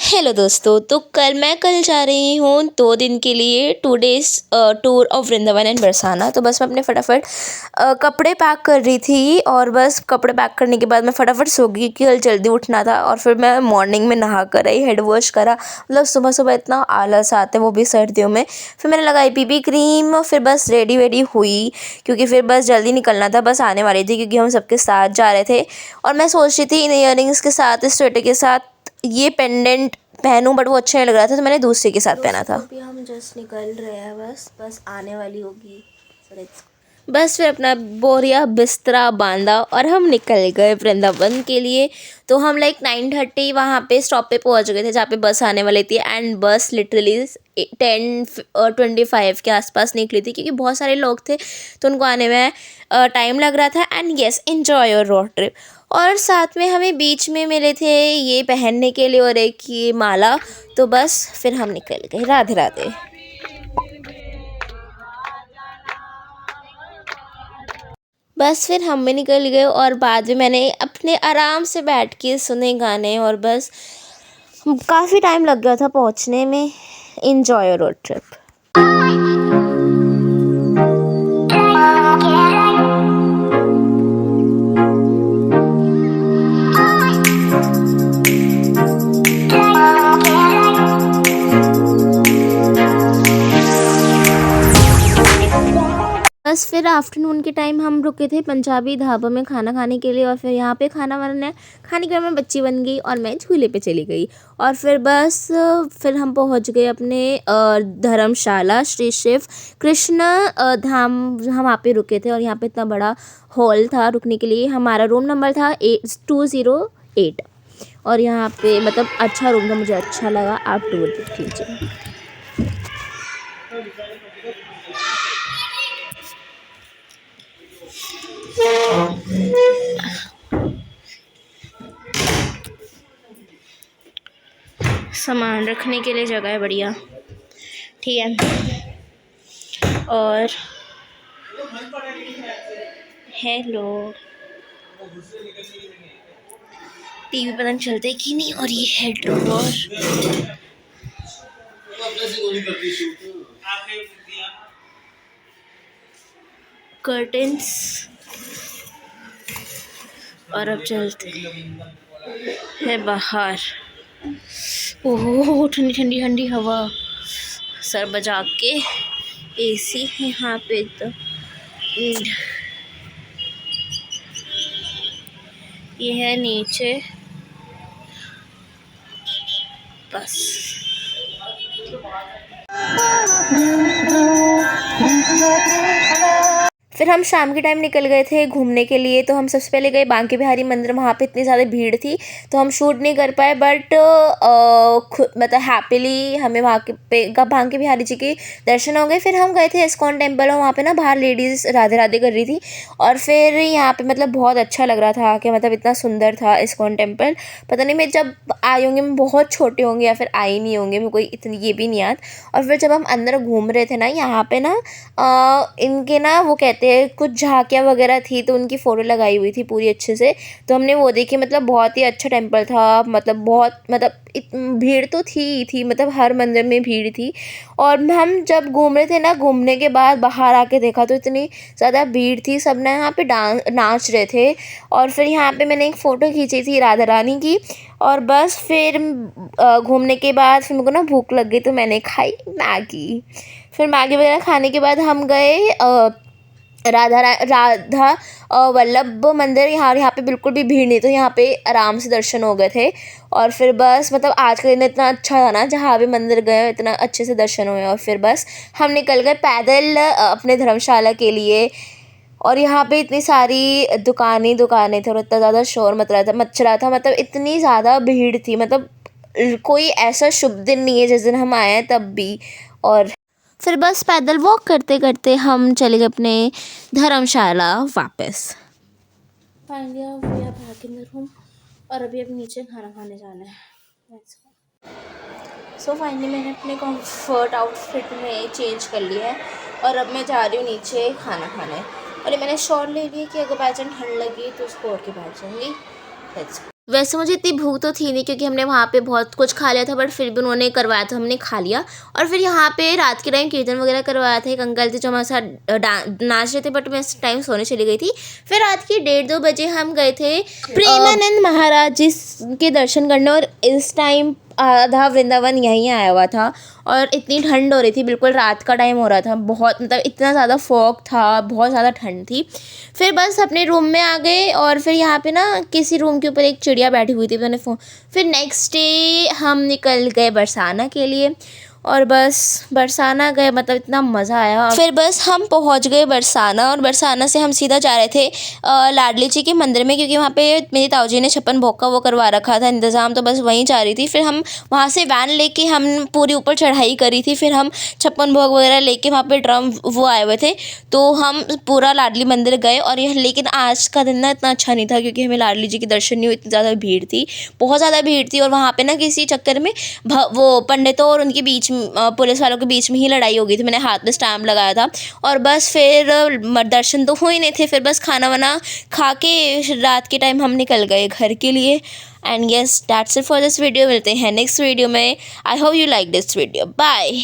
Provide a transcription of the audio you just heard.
Hello दोस्तों, तो कल जा रही हूँ 2 दिन के लिए 2 days tour of Vrindavan and Barsana. तो बस मैं अपने फटाफट कपड़े पैक कर रही थी और बस कपड़े पैक करने के बाद मैं फटाफट सो गई कि कल जल्दी उठना था। और फिर मैं मॉर्निंग में नहा कर आई, हेड वॉश करा। मतलब सुबह सुबह इतना आलस आता है, वो भी सर्दियों में। फिर मैंने लगाई पीपी क्रीम, फिर बस रेडी वेडी हुई क्योंकि फिर बस जल्दी निकलना था। बस आने वाली थी क्योंकि हम सबके साथ जा रहे थे। और मैं सोच रही थी इन ईयरिंग्स के साथ, इस स्वेटर के साथ ये पेंडेंट पहनूं, बट वो अच्छा नहीं लग रहा था तो मैंने दूसरे के साथ पहना था। अभी हम जस्ट निकल रहे हैं, बस आने वाली होगी। बस फिर अपना बोरिया बिस्तरा बांधा और हम निकल गए वृंदावन के लिए। तो हम लाइक 9:30 वहाँ पे स्टॉप पे पहुँच गए थे जहाँ पे बस आने वाली थी। एंड बस लिटरली 10:25 के आसपास निकली थी क्योंकि बहुत सारे लोग थे तो उनको आने में टाइम लग रहा था। And yes, enjoy your road trip. और साथ में हमें बीच में मिले थे ये पहनने के लिए और एक ये माला। तो बस फिर हम निकल गए। राधे राधे। बस फिर हम भी निकल गए और बाद में मैंने अपने आराम से बैठ के सुने गाने और बस काफ़ी टाइम लग गया था पहुंचने में। Enjoy your road trip. बस फिर आफ्टरनून के टाइम हम रुके थे पंजाबी ढाबा में खाना खाने के लिए। और फिर यहाँ पे खाने के बाद मैं बच्ची बन गई और मैं झूले पे चली गई। और फिर बस फिर हम पहुँच गए अपने धर्मशाला श्री शिव कृष्ण धाम। हम वहाँ पे रुके थे और यहाँ पे इतना बड़ा हॉल था रुकने के लिए। हमारा रूम नंबर था 208। और यहाँ पे मतलब अच्छा रूम था, मुझे अच्छा लगा। आप टूर देख लीजिए। सामान रखने के लिए जगह है बढ़िया, ठीक है। और हेलो, टीवी पता नहीं चलते कि नहीं। और ये है ड्रॉअर, कर्टेन्स। और अब चलते हैं बाहर। ओहो, ठंडी ठंडी ठंडी हवा, सर बजा के एसी है यहाँ पे तो। ये है नीचे बस। फिर हम शाम के टाइम निकल गए थे घूमने के लिए। तो हम सबसे पहले गए बांके बिहारी मंदिर। वहाँ पे इतनी ज़्यादा भीड़ थी तो हम शूट नहीं कर पाए, बट मतलब हैप्पीली हमें वहाँ पे बांके बिहारी जी के दर्शन हो गए। फिर हम गए थे इस्कॉन टेम्पल और वहाँ पे ना बाहर लेडीज़ राधे राधे कर रही थी। और फिर यहाँ पे मतलब बहुत अच्छा लग रहा था कि मतलब इतना सुंदर था इस्कॉन टेम्पल। पता नहीं मैं जब आई होंगी मैं बहुत छोटे होंगे या फिर आई नहीं होंगे, मेरे को इतनी ये भी नहीं याद। और फिर जब हम अंदर घूम रहे थे ना, यहाँ पे ना इनके ना वो कहते हैं कुछ झांकियाँ वगैरह थी तो उनकी फ़ोटो लगाई हुई थी पूरी अच्छे से। तो हमने वो देखी। मतलब बहुत ही अच्छा टेम्पल था। मतलब बहुत भीड़ तो थी मतलब हर मंदिर में भीड़ थी। और हम जब घूम रहे थे ना, घूमने के बाद बाहर आके देखा तो इतनी ज़्यादा भीड़ थी, सब ना यहाँ पे नाच रहे थे। और फिर यहाँ पे मैंने एक फ़ोटो खींची थी राधा रानी की। और बस फिर घूमने के बाद फिर मेरे को ना भूख लग गई तो मैंने खाई मैगी। फिर मैगी वगैरह खाने के बाद हम गए राधा वल्लभ मंदिर। यहाँ पे बिल्कुल भी भीड़ नहीं, तो यहाँ पे आराम से दर्शन हो गए थे। और फिर बस मतलब आज का दिन इतना अच्छा था ना, जहाँ भी मंदिर गए इतना अच्छे से दर्शन हुए। और फिर बस हम निकल गए पैदल अपने धर्मशाला के लिए। और यहाँ पे इतनी सारी दुकानें थे और इतना ज़्यादा शोर मच रहा था। मतलब इतनी ज़्यादा भीड़ थी, मतलब कोई ऐसा शुभ दिन नहीं है जिस दिन हम आए हैं तब भी। और फिर बस पैदल वॉक करते करते हम चले गए अपने धर्मशाला वापस। Finally we are back in the room और अभी अब नीचे खाना खाने जाना है। सो फाइनली मैंने अपने कम्फर्ट आउटफिट में चेंज कर लिया है और अब मैं जा रही हूँ नीचे खाना खाने। और ये मैंने शॉर्ट ले ली कि अगर बाई चांस ठंड लगी तो उसको और के बैठ जाऊँगी। वैसे मुझे इतनी भूख तो थी नहीं क्योंकि हमने वहाँ पे बहुत कुछ खा लिया था, बट फिर भी उन्होंने करवाया तो हमने खा लिया। और फिर यहाँ पे रात के टाइम कीर्तन वगैरह करवाया था, एक अंकल थे जो हमारे साथ नाच रहे थे, बट मैं इस टाइम सोने चली गई थी। फिर रात के 1:30-2 बजे हम गए थे प्रेमानंद महाराज जी के दर्शन करने, और इस टाइम आधा वृंदावन यहीं आया हुआ था और इतनी ठंड हो रही थी, बिल्कुल रात का टाइम हो रहा था, बहुत मतलब इतना ज़्यादा फॉग था, बहुत ज़्यादा ठंड थी। फिर बस अपने रूम में आ गए, और फिर यहाँ पे ना किसी रूम के ऊपर एक चिड़िया बैठी हुई थी, मैंने फिर नेक्स्ट डे हम निकल गए बरसाना के लिए, और बस बरसाना गए, मतलब इतना मज़ा आया। फिर बस हम पहुँच गए बरसाना, और बरसाना से हम सीधा जा रहे थे लाडली जी के मंदिर में, क्योंकि वहाँ पे मेरी ताऊ जी ने 56 भोग का वो करवा रखा था इंतज़ाम, तो बस वहीं जा रही थी। फिर हम वहाँ से वैन लेके हम पूरी ऊपर चढ़ाई करी थी, फिर हम 56 भोग वगैरह लेके वहाँ पे ड्रम वो आए हुए थे, तो हम पूरा लाडली मंदिर गए। और यह लेकिन आज का दिन ना इतना अच्छा नहीं था, क्योंकि हमें लाडली जी के दर्शन नहीं हुए, इतनी ज़्यादा भीड़ थी, बहुत ज़्यादा भीड़ थी। और वहाँ पे ना किसी चक्कर में वो पंडितों और उनके बीच पुलिस वालों के बीच में ही लड़ाई हो गई थी, मैंने हाथ में स्टैम्प लगाया था। और बस फिर दर्शन तो हो ही नहीं थे, फिर बस खाना वाना खा के रात के टाइम हम निकल गए घर के लिए। And yes, that's it for this video. मिलते हैं नेक्स्ट वीडियो में। I hope you like this video. Bye.